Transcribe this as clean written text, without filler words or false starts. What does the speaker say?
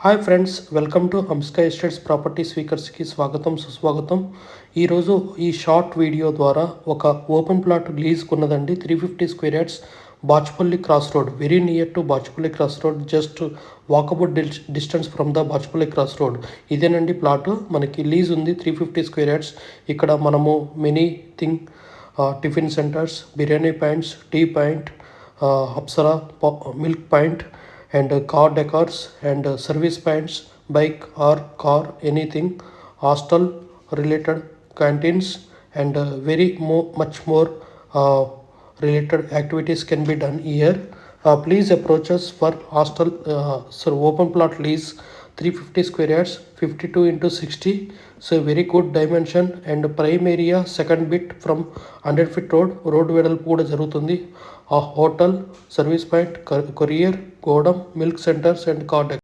Hi friends, welcome to హంస్కా estates property స్పీకర్స్కి స్వాగతం సుస్వాగతం. ఈరోజు ఈ షార్ట్ వీడియో ద్వారా ఒక ఓపెన్ ప్లాట్ లీజ్ కొన్నదండి. 350 square yards, Bachupally cross road, very near to Bachupally cross road, just walkable distance from the Bachupally cross road. ఇదేనండి ప్లాట్, మనకి లీజ్ ఉంది 350 స్క్వేర్ యార్డ్స్. ఇక్కడ మనము many thing tiffin centres, biryani points, tea point, Apsara milk point and car decors and service points, bike or car, anything, hostel related canteens and much more related activities can be done here. Please approach us for hostel open plot lease 350 square yards, 52 into 60. So very good dimension and prime area, second bit from 100 feet road వెడల్పు కూడా జరుగుతుంది. ఆ hotel, service point, courier, godown, milk centres and car